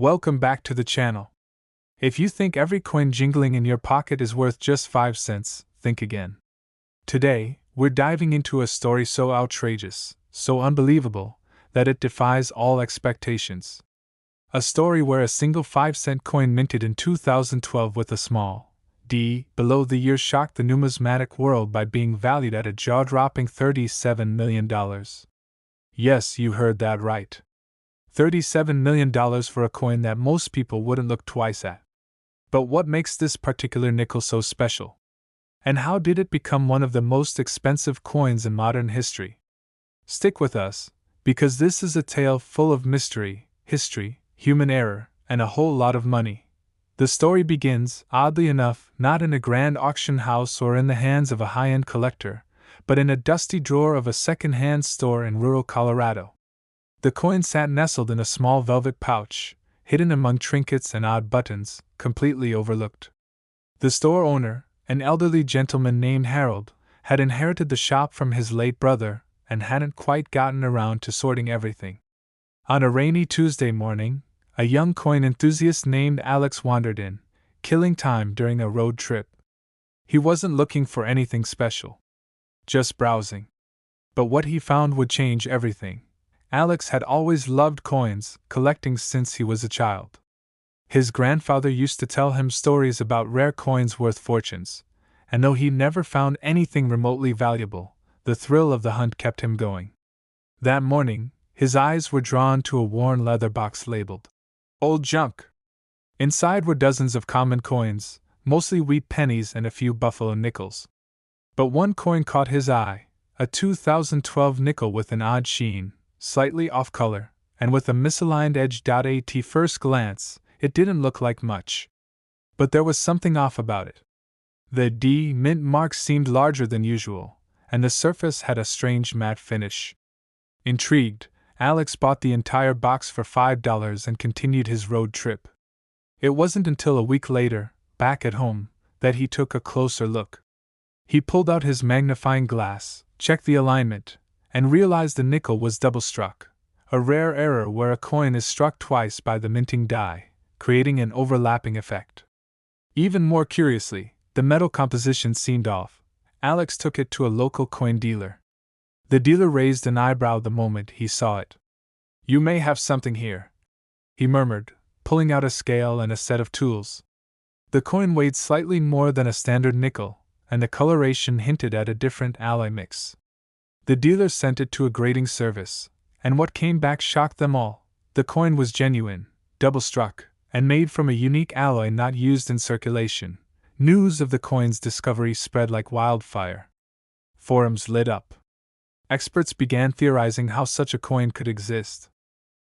Welcome back to the channel. If you think every coin jingling in your pocket is worth just 5 cents, think again. Today, we're diving into a story so outrageous, so unbelievable, that it defies all expectations. A story where a single 5-cent coin minted in 2012 with a small d below the year shocked the numismatic world by being valued at a jaw-dropping $37 million. Yes, you heard that right. $37 million for a coin that most people wouldn't look twice at. But what makes this particular nickel so special? And how did it become one of the most expensive coins in modern history? Stick with us, because this is a tale full of mystery, history, human error, and a whole lot of money. The story begins, oddly enough, not in a grand auction house or in the hands of a high-end collector, but in a dusty drawer of a second-hand store in rural Colorado. The coin sat nestled in a small velvet pouch, hidden among trinkets and odd buttons, completely overlooked. The store owner, an elderly gentleman named Harold, had inherited the shop from his late brother and hadn't quite gotten around to sorting everything. On a rainy Tuesday morning, a young coin enthusiast named Alex wandered in, killing time during a road trip. He wasn't looking for anything special. Just browsing. But what he found would change everything. Alex had always loved coins, collecting since he was a child. His grandfather used to tell him stories about rare coins worth fortunes, and though he never found anything remotely valuable, the thrill of the hunt kept him going. That morning, his eyes were drawn to a worn leather box labeled "Old Junk." Inside were dozens of common coins, mostly wheat pennies and a few buffalo nickels. But one coin caught his eye, a 2012 nickel with an odd sheen, slightly off color, and with a misaligned edge. At first glance, it didn't look like much. But there was something off about it. The D mint mark seemed larger than usual, and the surface had a strange matte finish. Intrigued, Alex bought the entire box for $5 and continued his road trip. It wasn't until a week later, back at home, that he took a closer look. He pulled out his magnifying glass, checked the alignment, and realized the nickel was double-struck, a rare error where a coin is struck twice by the minting die, creating an overlapping effect. Even more curiously, the metal composition seemed off. Alex took it to a local coin dealer. The dealer raised an eyebrow the moment he saw it. "You may have something here," he murmured, pulling out a scale and a set of tools. The coin weighed slightly more than a standard nickel, and the coloration hinted at a different alloy mix. The dealer sent it to a grading service, and what came back shocked them all. The coin was genuine, double-struck, and made from a unique alloy not used in circulation. News of the coin's discovery spread like wildfire. Forums lit up. Experts began theorizing how such a coin could exist.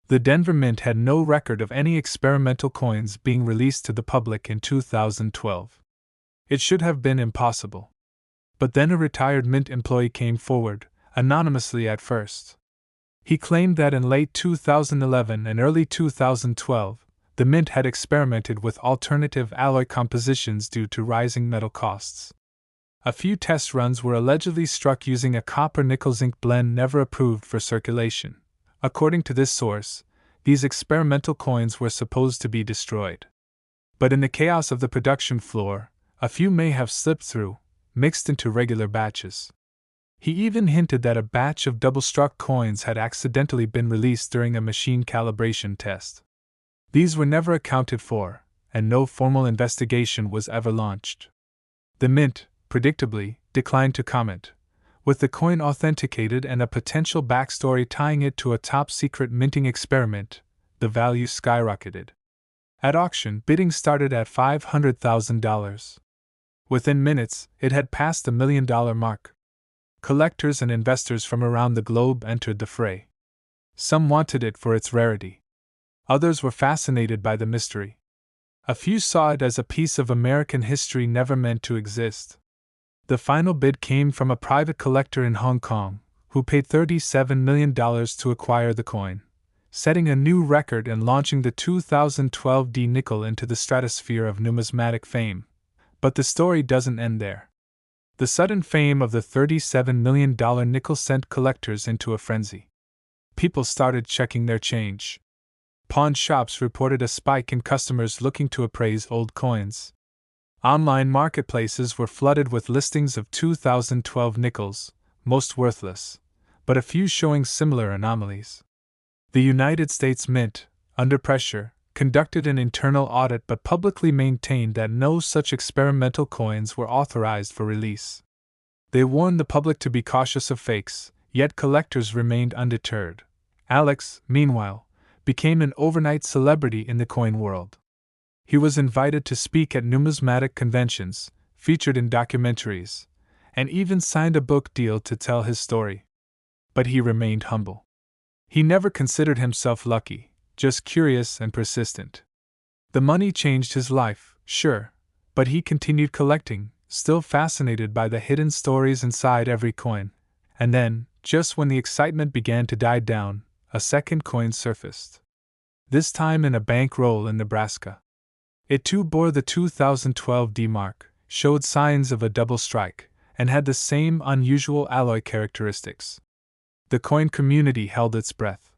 The Denver Mint had no record of any experimental coins being released to the public in 2012. It should have been impossible. But then a retired Mint employee came forward, anonymously at first. He claimed that in late 2011 and early 2012, the Mint had experimented with alternative alloy compositions due to rising metal costs. A few test runs were allegedly struck using a copper-nickel zinc blend never approved for circulation. According to this source, these experimental coins were supposed to be destroyed. But in the chaos of the production floor, a few may have slipped through, mixed into regular batches. He even hinted that a batch of double-struck coins had accidentally been released during a machine calibration test. These were never accounted for, and no formal investigation was ever launched. The Mint, predictably, declined to comment. With the coin authenticated and a potential backstory tying it to a top-secret minting experiment, the value skyrocketed. At auction, bidding started at $500,000. Within minutes, it had passed the $1 million mark. Collectors and investors from around the globe entered the fray. Some wanted it for its rarity. Others were fascinated by the mystery. A few saw it as a piece of American history never meant to exist. The final bid came from a private collector in Hong Kong, who paid $37 million to acquire the coin, setting a new record and launching the 2012 D nickel into the stratosphere of numismatic fame. But the story doesn't end there. The sudden fame of the $37 million nickel sent collectors into a frenzy. People started checking their change. Pawn shops reported a spike in customers looking to appraise old coins. Online marketplaces were flooded with listings of 2012 nickels, most worthless, but a few showing similar anomalies. The United States Mint, under pressure, conducted an internal audit but publicly maintained that no such experimental coins were authorized for release. They warned the public to be cautious of fakes, yet collectors remained undeterred. Alex, meanwhile, became an overnight celebrity in the coin world. He was invited to speak at numismatic conventions, featured in documentaries, and even signed a book deal to tell his story. But he remained humble. He never considered himself lucky, just curious and persistent. The money changed his life, sure, but he continued collecting, still fascinated by the hidden stories inside every coin. And then, just when the excitement began to die down, a second coin surfaced. This time in a bank roll in Nebraska. It too bore the 2012 D mark, showed signs of a double strike, and had the same unusual alloy characteristics. The coin community held its breath.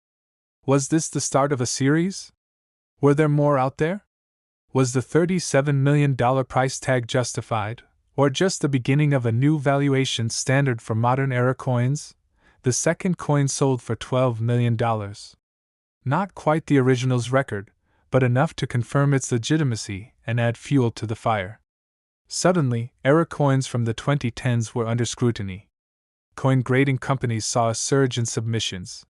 Was this the start of a series? Were there more out there? Was the $37 million price tag justified, or just the beginning of a new valuation standard for modern-era coins? The second coin sold for $12 million. Not quite the original's record, but enough to confirm its legitimacy and add fuel to the fire. Suddenly, era coins from the 2010s were under scrutiny. Coin grading companies saw a surge in submissions.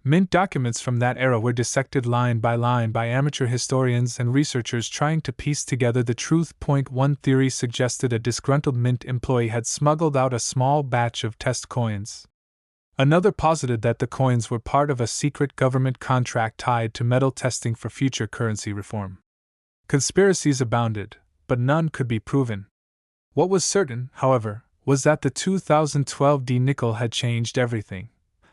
Mint documents from that era were dissected line by amateur historians and researchers trying to piece together the truth. One theory suggested a disgruntled mint employee had smuggled out a small batch of test coins. Another posited that the coins were part of a secret government contract tied to metal testing for future currency reform. Conspiracies abounded, but none could be proven. What was certain, however, was that the 2012 D nickel had changed everything.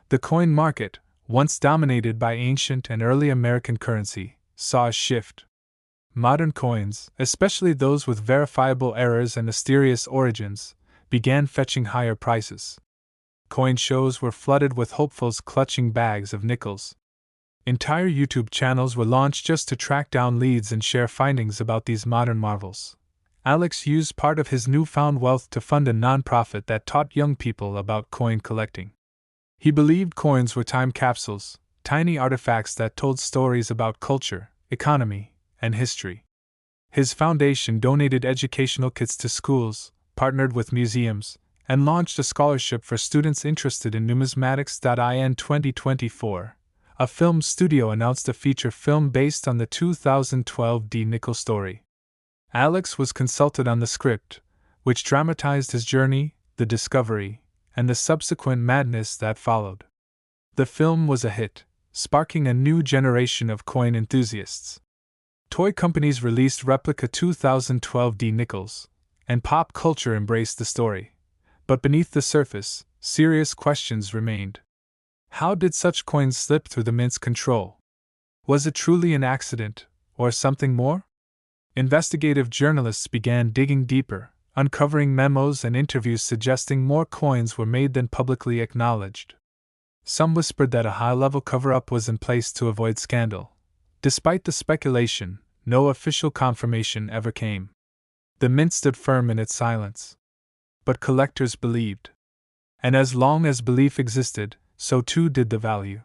The coin market, once dominated by ancient and early American currency, saw a shift. Modern coins, especially those with verifiable errors and mysterious origins, began fetching higher prices. Coin shows were flooded with hopefuls clutching bags of nickels. Entire YouTube channels were launched just to track down leads and share findings about these modern marvels. Alex used part of his newfound wealth to fund a nonprofit that taught young people about coin collecting. He believed coins were time capsules, tiny artifacts that told stories about culture, economy, and history. His foundation donated educational kits to schools, partnered with museums, and launched a scholarship for students interested in numismatics. In 2024, a film studio announced a feature film based on the 2012 D nickel story. Alex was consulted on the script, which dramatized his journey, the discovery, and the subsequent madness that followed. The film was a hit, sparking a new generation of coin enthusiasts. Toy companies released replica 2012 D nickels, and pop culture embraced the story. But beneath the surface, serious questions remained. How did such coins slip through the mint's control? Was it truly an accident, or something more? Investigative journalists began digging deeper, uncovering memos and interviews suggesting more coins were made than publicly acknowledged. Some whispered that a high-level cover-up was in place to avoid scandal. Despite the speculation, no official confirmation ever came. The mint stood firm in its silence. But collectors believed. And as long as belief existed, so too did the value.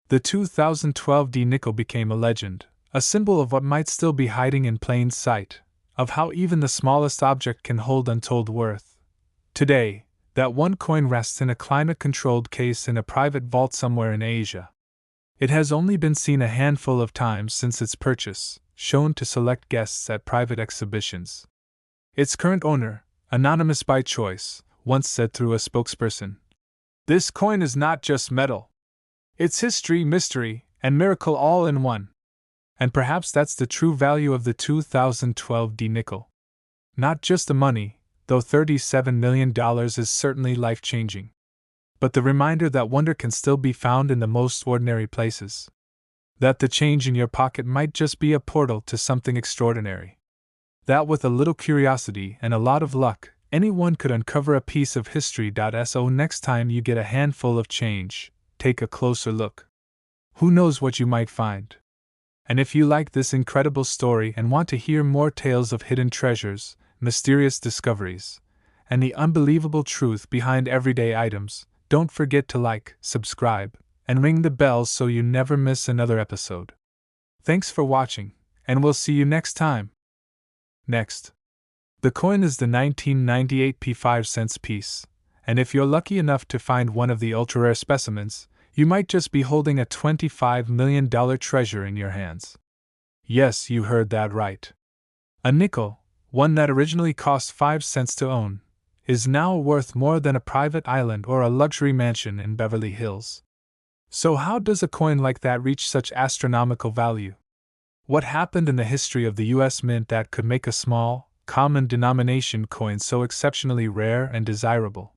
The 2012 D nickel became a legend, a symbol of what might still be hiding in plain sight, of how even the smallest object can hold untold worth. Today, that one coin rests in a climate-controlled case in a private vault somewhere in Asia. It has only been seen a handful of times since its purchase, shown to select guests at private exhibitions. Its current owner, anonymous by choice, once said through a spokesperson, "This coin is not just metal. It's history, mystery, and miracle all in one." And perhaps that's the true value of the 2012 D nickel. Not just the money, though $37 million is certainly life-changing. But the reminder that wonder can still be found in the most ordinary places. That the change in your pocket might just be a portal to something extraordinary. That with a little curiosity and a lot of luck, anyone could uncover a piece of history. So next time you get a handful of change, take a closer look. Who knows what you might find? And if you like this incredible story and want to hear more tales of hidden treasures, mysterious discoveries, and the unbelievable truth behind everyday items, don't forget to like, subscribe, and ring the bell so you never miss another episode. Thanks for watching, and we'll see you next time. Next. The coin is the 1998 P5 piece, and if you're lucky enough to find one of the ultra-rare specimens, you might just be holding a $25 million treasure in your hands. Yes, you heard that right. A nickel, one that originally cost 5 cents to own, is now worth more than a private island or a luxury mansion in Beverly Hills. So how does a coin like that reach such astronomical value? What happened in the history of the U.S. Mint that could make a small, common denomination coin so exceptionally rare and desirable?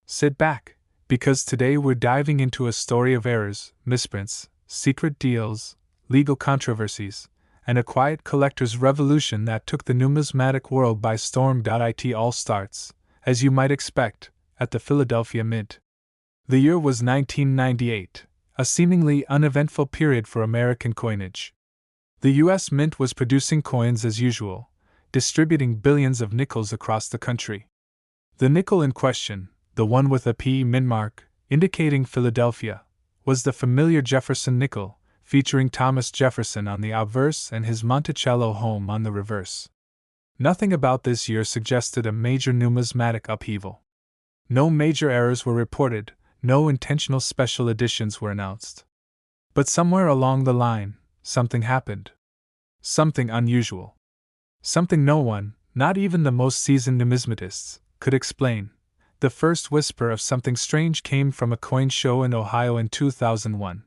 Sit back, because today we're diving into a story of errors, misprints, secret deals, legal controversies, and a quiet collector's revolution that took the numismatic world by storm. It all starts, as you might expect, at the Philadelphia Mint. The year was 1998, a seemingly uneventful period for American coinage. The U.S. Mint was producing coins as usual, distributing billions of nickels across the country. The nickel in question, the one with a P mint mark, indicating Philadelphia, was the familiar Jefferson nickel, featuring Thomas Jefferson on the obverse and his Monticello home on the reverse. Nothing about this year suggested a major numismatic upheaval. No major errors were reported, no intentional special editions were announced. But somewhere along the line, something happened. Something unusual. Something no one, not even the most seasoned numismatists, could explain. The first whisper of something strange came from a coin show in Ohio in 2001.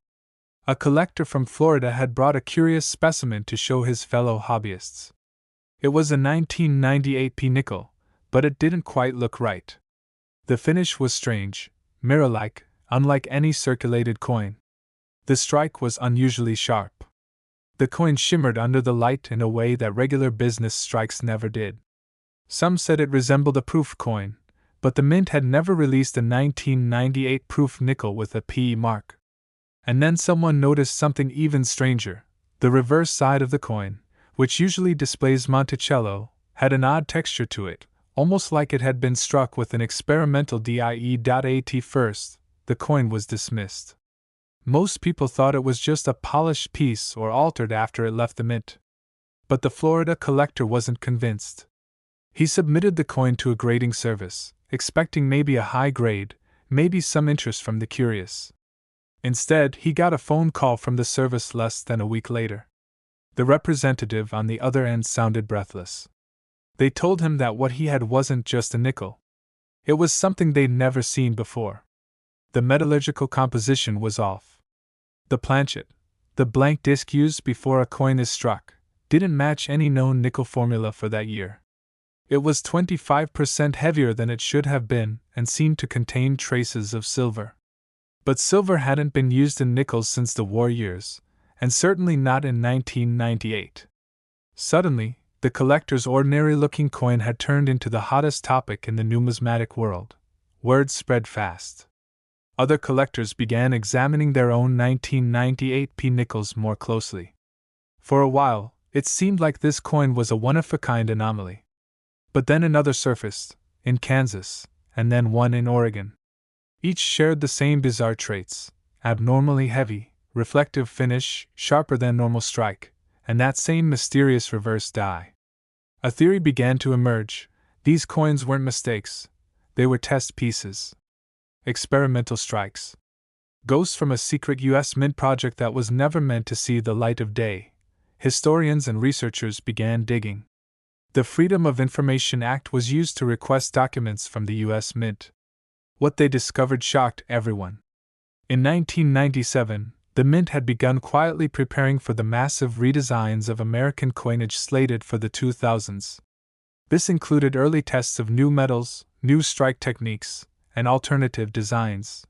A collector from Florida had brought a curious specimen to show his fellow hobbyists. It was a 1998 P nickel, but it didn't quite look right. The finish was strange, mirror-like, unlike any circulated coin. The strike was unusually sharp. The coin shimmered under the light in a way that regular business strikes never did. Some said it resembled a proof coin, but the Mint had never released a 1998 proof nickel with a P mark. And then someone noticed something even stranger. The reverse side of the coin, which usually displays Monticello, had an odd texture to it, almost like it had been struck with an experimental die. At first, the coin was dismissed. Most people thought it was just a polished piece or altered after it left the Mint. But the Florida collector wasn't convinced. He submitted the coin to a grading service, expecting maybe a high grade, maybe some interest from the curious. Instead, he got a phone call from the service less than a week later. The representative on the other end sounded breathless. They told him that what he had wasn't just a nickel. It was something they'd never seen before. The metallurgical composition was off. The planchet, the blank disc used before a coin is struck, didn't match any known nickel formula for that year. It was 25% heavier than it should have been and seemed to contain traces of silver. But silver hadn't been used in nickels since the war years, and certainly not in 1998. Suddenly, the collector's ordinary-looking coin had turned into the hottest topic in the numismatic world. Word spread fast. Other collectors began examining their own 1998 P nickels more closely. For a while, it seemed like this coin was a one-of-a-kind anomaly. But then another surfaced, in Kansas, and then one in Oregon. Each shared the same bizarre traits: abnormally heavy, reflective finish, sharper than normal strike, and that same mysterious reverse die. A theory began to emerge: these coins weren't mistakes, they were test pieces. Experimental strikes. Ghosts from a secret U.S. Mint project that was never meant to see the light of day. Historians and researchers began digging. The Freedom of Information Act was used to request documents from the U.S. Mint. What they discovered shocked everyone. In 1997, the Mint had begun quietly preparing for the massive redesigns of American coinage slated for the 2000s. This included early tests of new metals, new strike techniques, and alternative designs.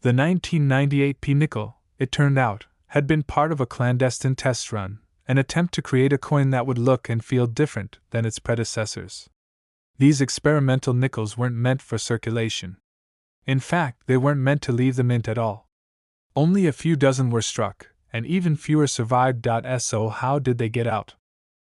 The 1998 P nickel, it turned out, had been part of a clandestine test run, an attempt to create a coin that would look and feel different than its predecessors. These experimental nickels weren't meant for circulation. In fact, they weren't meant to leave the Mint at all. Only a few dozen were struck, and even fewer survived. So, how did they get out?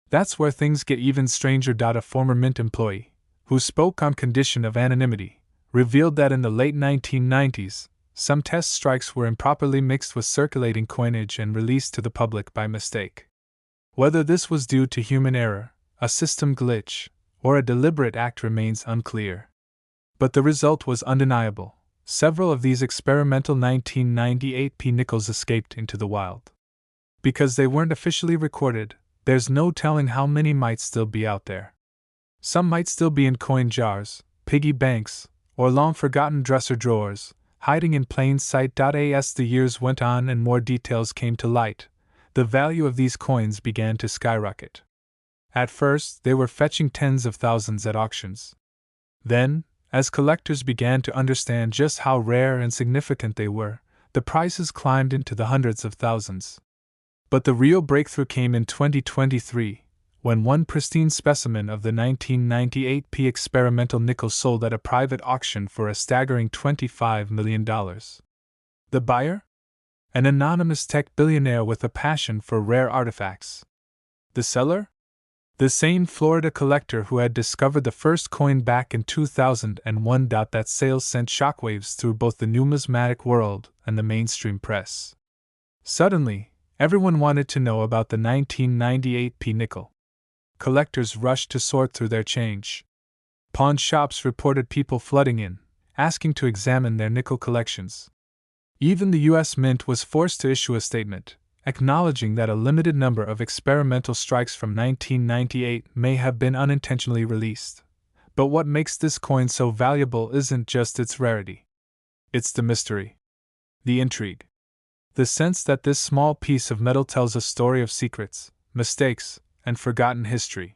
That's where things get even stranger. A former Mint employee, who spoke on condition of anonymity, revealed that in the late 1990s, some test strikes were improperly mixed with circulating coinage and released to the public by mistake. Whether this was due to human error, a system glitch, or a deliberate act remains unclear. But the result was undeniable. Several of these experimental 1998 nickels escaped into the wild. Because they weren't officially recorded, there's no telling how many might still be out there. Some might still be in coin jars, piggy banks, or long-forgotten dresser drawers, hiding in plain sight. As the years went on and more details came to light, the value of these coins began to skyrocket. At first, they were fetching tens of thousands at auctions. Then, as collectors began to understand just how rare and significant they were, the prices climbed into the hundreds of thousands. But the real breakthrough came in 2023, when one pristine specimen of the 1998 experimental nickel sold at a private auction for a staggering $25 million. The buyer? An anonymous tech billionaire with a passion for rare artifacts. The seller? The same Florida collector who had discovered the first coin back in 2001. That sale sent shockwaves through both the numismatic world and the mainstream press. Suddenly, everyone wanted to know about the 1998 nickel. Collectors rushed to sort through their change. Pawn shops reported people flooding in, asking to examine their nickel collections. Even the U.S. Mint was forced to issue a statement, acknowledging that a limited number of experimental strikes from 1998 may have been unintentionally released. But what makes this coin so valuable isn't just its rarity. It's the mystery. The intrigue. The sense that this small piece of metal tells a story of secrets, mistakes, and forgotten history.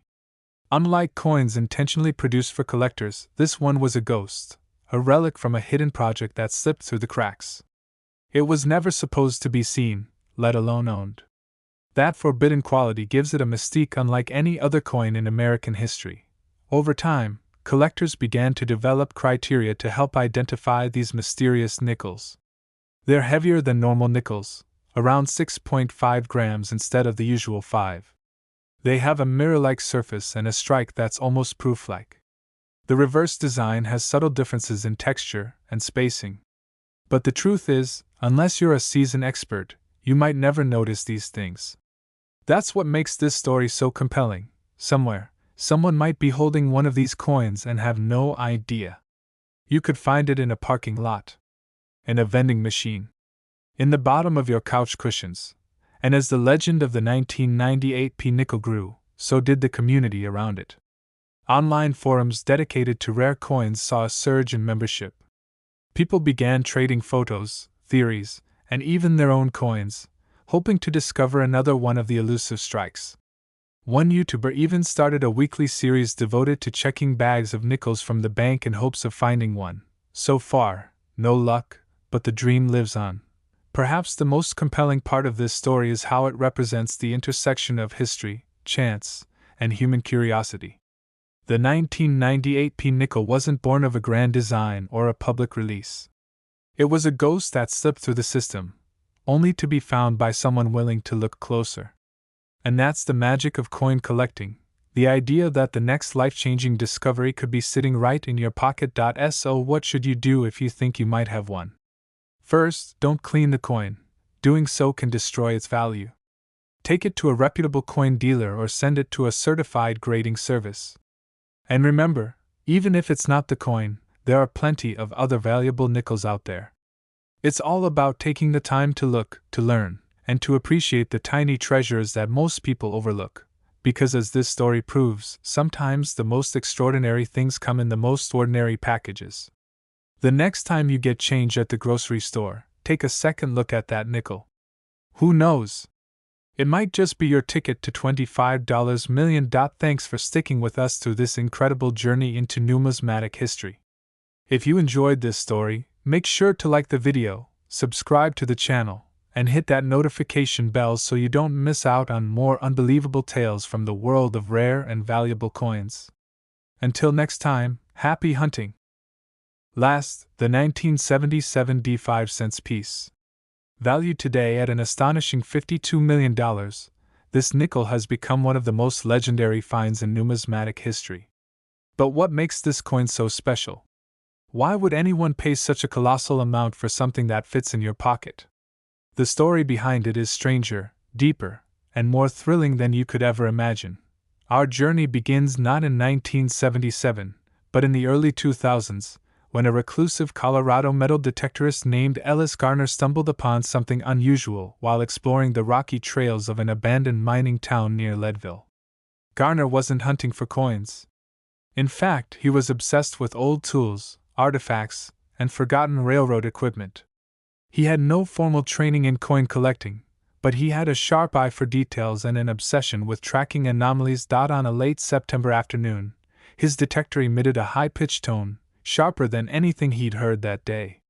Unlike coins intentionally produced for collectors, this one was a ghost, a relic from a hidden project that slipped through the cracks. It was never supposed to be seen, let alone owned. That forbidden quality gives it a mystique unlike any other coin in American history. Over time, collectors began to develop criteria to help identify these mysterious nickels. They're heavier than normal nickels, around 6.5 grams instead of the usual 5. They have a mirror-like surface and a strike that's almost proof-like. The reverse design has subtle differences in texture and spacing. But the truth is, unless you're a seasoned expert, you might never notice these things. That's what makes this story so compelling. Somewhere, someone might be holding one of these coins and have no idea. You could find it in a parking lot, in a vending machine, in the bottom of your couch cushions. And as the legend of the 1998 nickel grew, so did the community around it. Online forums dedicated to rare coins saw a surge in membership. People began trading photos, theories, and even their own coins, hoping to discover another one of the elusive strikes. One YouTuber even started a weekly series devoted to checking bags of nickels from the bank in hopes of finding one. So far, no luck, but the dream lives on. Perhaps the most compelling part of this story is how it represents the intersection of history, chance, and human curiosity. The 1998 nickel wasn't born of a grand design or a public release. It was a ghost that slipped through the system, only to be found by someone willing to look closer. And that's the magic of coin collecting, the idea that the next life-changing discovery could be sitting right in your pocket. So what should you do if you think you might have one? First, don't clean the coin. Doing so can destroy its value. Take it to a reputable coin dealer or send it to a certified grading service. And remember, even if it's not the coin, there are plenty of other valuable nickels out there. It's all about taking the time to look, to learn, and to appreciate the tiny treasures that most people overlook. Because as this story proves, sometimes the most extraordinary things come in the most ordinary packages. The next time you get change at the grocery store, take a second look at that nickel. Who knows? It might just be your ticket to $25 million. Thanks for sticking with us through this incredible journey into numismatic history. If you enjoyed this story, make sure to like the video, subscribe to the channel, and hit that notification bell so you don't miss out on more unbelievable tales from the world of rare and valuable coins. Until next time, happy hunting! Last, the 1977 5 cents piece. Valued today at an astonishing $52 million, this nickel has become one of the most legendary finds in numismatic history. But what makes this coin so special? Why would anyone pay such a colossal amount for something that fits in your pocket? The story behind it is stranger, deeper, and more thrilling than you could ever imagine. Our journey begins not in 1977, but in the early 2000s, when a reclusive Colorado metal detectorist named Ellis Garner stumbled upon something unusual while exploring the rocky trails of an abandoned mining town near Leadville. Garner wasn't hunting for coins. In fact, he was obsessed with old tools, artifacts, and forgotten railroad equipment. He had no formal training in coin collecting, but he had a sharp eye for details and an obsession with tracking anomalies. On a late September afternoon, his detector emitted a high-pitched tone, sharper than anything he'd heard that day.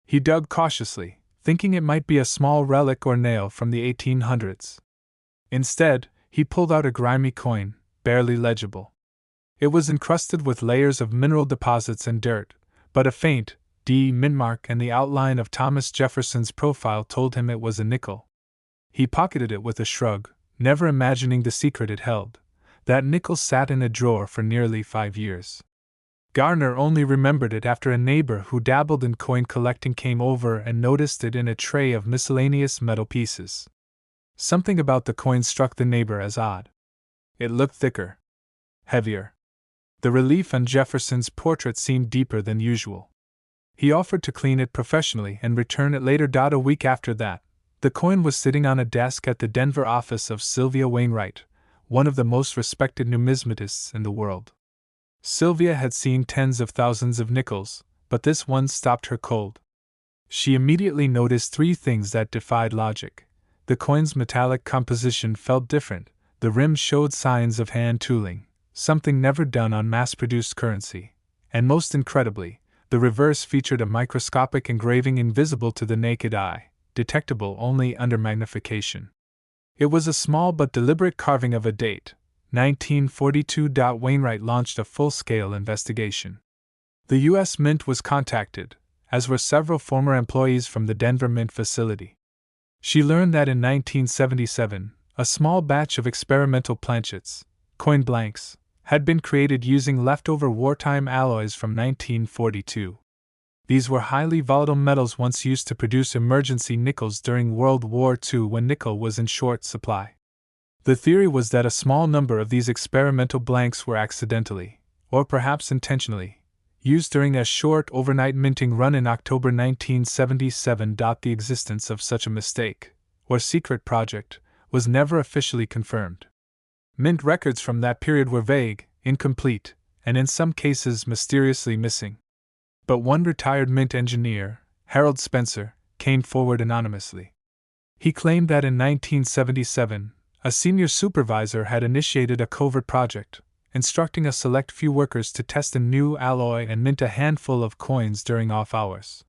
He dug cautiously, thinking it might be a small relic or nail from the 1800s. Instead, he pulled out a grimy coin, barely legible. It was encrusted with layers of mineral deposits and dirt, but a faint D mint mark and the outline of Thomas Jefferson's profile told him it was a nickel. He pocketed it with a shrug, never imagining the secret it held. That nickel sat in a drawer for nearly 5 years. Garner only remembered it after a neighbor who dabbled in coin collecting came over and noticed it in a tray of miscellaneous metal pieces. Something about the coin struck the neighbor as odd. It looked thicker, heavier. The relief on Jefferson's portrait seemed deeper than usual. He offered to clean it professionally and return it later. A week after that, the coin was sitting on a desk at the Denver office of Sylvia Wainwright, one of the most respected numismatists in the world. Sylvia had seen tens of thousands of nickels, but this one stopped her cold. She immediately noticed 3 things that defied logic. The coin's metallic composition felt different, the rim showed signs of hand tooling, something never done on mass-produced currency, and most incredibly, the reverse featured a microscopic engraving invisible to the naked eye, detectable only under magnification. It was a small but deliberate carving of a date, 1942. Wainwright launched a full-scale investigation. The U.S. Mint was contacted, as were several former employees from the Denver Mint facility. She learned that in 1977, a small batch of experimental planchets, coin blanks, had been created using leftover wartime alloys from 1942. These were highly volatile metals once used to produce emergency nickels during World War II when nickel was in short supply. The theory was that a small number of these experimental blanks were accidentally, or perhaps intentionally, used during a short overnight minting run in October 1977. The existence of such a mistake, or secret project, was never officially confirmed. Mint records from that period were vague, incomplete, and in some cases mysteriously missing. But one retired mint engineer, Harold Spencer, came forward anonymously. He claimed that in 1977, a senior supervisor had initiated a covert project, instructing a select few workers to test a new alloy and mint a handful of coins during off hours.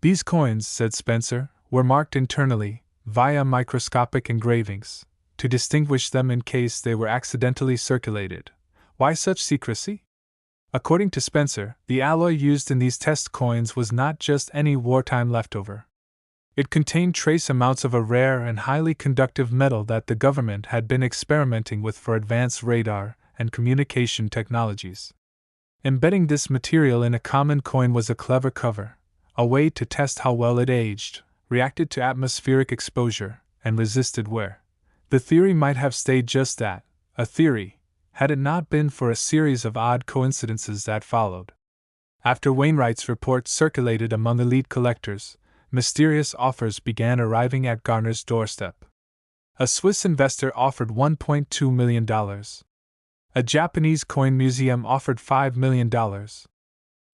These coins, said Spencer, were marked internally, via microscopic engravings, to distinguish them in case they were accidentally circulated. Why such secrecy? According to Spencer, the alloy used in these test coins was not just any wartime leftover. It contained trace amounts of a rare and highly conductive metal that the government had been experimenting with for advanced radar and communication technologies. Embedding this material in a common coin was a clever cover, a way to test how well it aged, reacted to atmospheric exposure, and resisted wear. The theory might have stayed just that, a theory, had it not been for a series of odd coincidences that followed. After Wainwright's report circulated among elite collectors, mysterious offers began arriving at Garner's doorstep. A Swiss investor offered $1.2 million. A Japanese coin museum offered $5 million.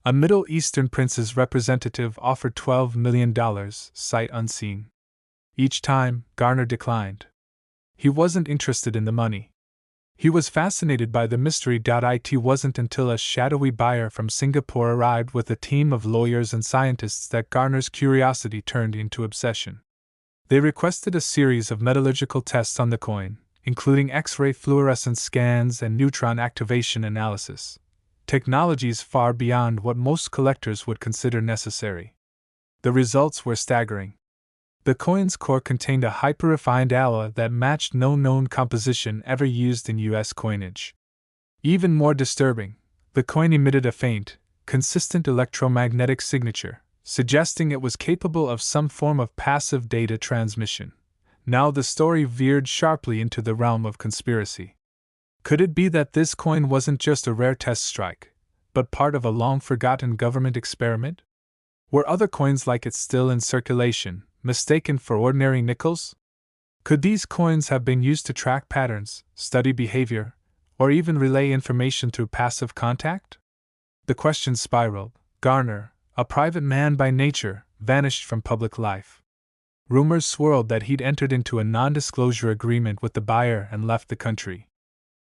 A Middle Eastern prince's representative offered $12 million, sight unseen. Each time, Garner declined. He wasn't interested in the money. He was fascinated by the mystery. It wasn't until a shadowy buyer from Singapore arrived with a team of lawyers and scientists that Garner's curiosity turned into obsession. They requested a series of metallurgical tests on the coin, including X-ray fluorescence scans and neutron activation analysis, technologies far beyond what most collectors would consider necessary. The results were staggering. The coin's core contained a hyper-refined alloy that matched no known composition ever used in U.S. coinage. Even more disturbing, the coin emitted a faint, consistent electromagnetic signature, suggesting it was capable of some form of passive data transmission. Now the story veered sharply into the realm of conspiracy. Could it be that this coin wasn't just a rare test strike, but part of a long-forgotten government experiment? Were other coins like it still in circulation, mistaken for ordinary nickels? Could these coins have been used to track patterns, study behavior, or even relay information through passive contact? The question spiraled. Garner, a private man by nature, vanished from public life. Rumors swirled that he'd entered into a non-disclosure agreement with the buyer and left the country.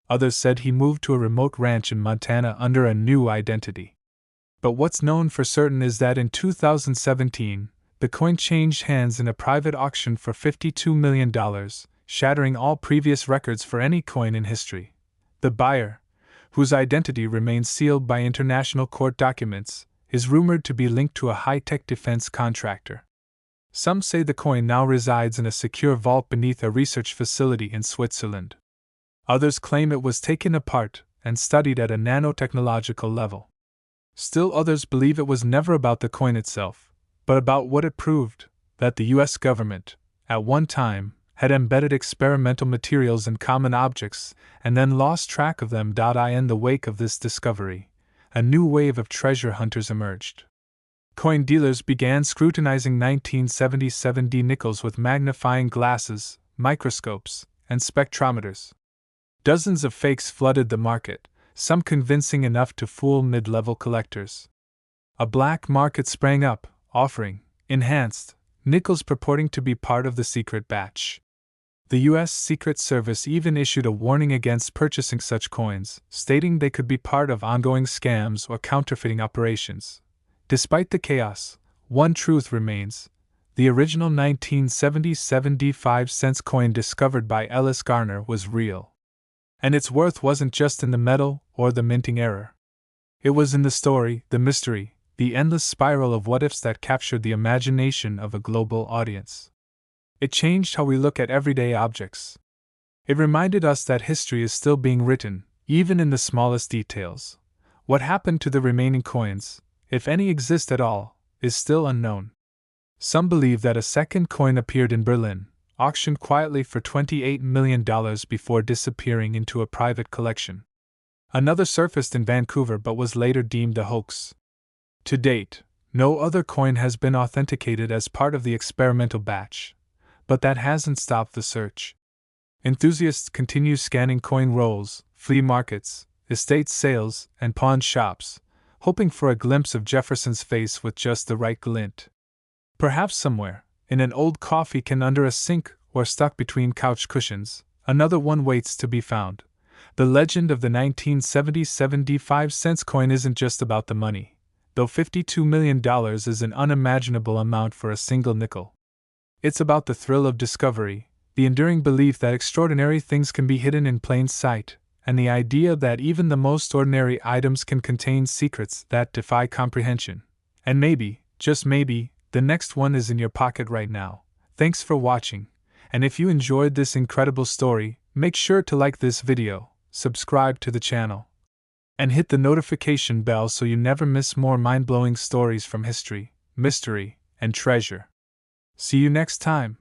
Others said he moved to a remote ranch in Montana under a new identity. But what's known for certain is that in 2017, the coin changed hands in a private auction for $52 million, shattering all previous records for any coin in history. The buyer, whose identity remains sealed by international court documents, is rumored to be linked to a high-tech defense contractor. Some say the coin now resides in a secure vault beneath a research facility in Switzerland. Others claim it was taken apart and studied at a nanotechnological level. Still others believe it was never about the coin itself, but about what it proved, that the U.S. government, at one time, had embedded experimental materials in common objects and then lost track of them. In the wake of this discovery, a new wave of treasure hunters emerged. Coin dealers began scrutinizing 1977 D nickels with magnifying glasses, microscopes, and spectrometers. Dozens of fakes flooded the market, some convincing enough to fool mid-level collectors. A black market sprang up, offering enhanced nickels purporting to be part of the secret batch. The U.S. Secret Service even issued a warning against purchasing such coins, stating they could be part of ongoing scams or counterfeiting operations. Despite the chaos, one truth remains: the original 1977 D5 coin discovered by Ellis Garner was real. And its worth wasn't just in the metal or the minting error. It was in the story, the mystery, the endless spiral of what-ifs that captured the imagination of a global audience. It changed how we look at everyday objects. It reminded us that history is still being written, even in the smallest details. What happened to the remaining coins, if any exist at all, is still unknown. Some believe that a second coin appeared in Berlin, auctioned quietly for $28 million before disappearing into a private collection. Another surfaced in Vancouver but was later deemed a hoax. To date, no other coin has been authenticated as part of the experimental batch, but that hasn't stopped the search. Enthusiasts continue scanning coin rolls, flea markets, estate sales, and pawn shops, hoping for a glimpse of Jefferson's face with just the right glint. Perhaps somewhere, in an old coffee can under a sink or stuck between couch cushions, another one waits to be found. The legend of the 1977 D5 coin isn't just about the money, though $52 million is an unimaginable amount for a single nickel. It's about the thrill of discovery, the enduring belief that extraordinary things can be hidden in plain sight, and the idea that even the most ordinary items can contain secrets that defy comprehension. And maybe, just maybe, the next one is in your pocket right now. Thanks for watching, and if you enjoyed this incredible story, make sure to like this video, subscribe to the channel, and hit the notification bell so you never miss more mind-blowing stories from history, mystery, and treasure. See you next time.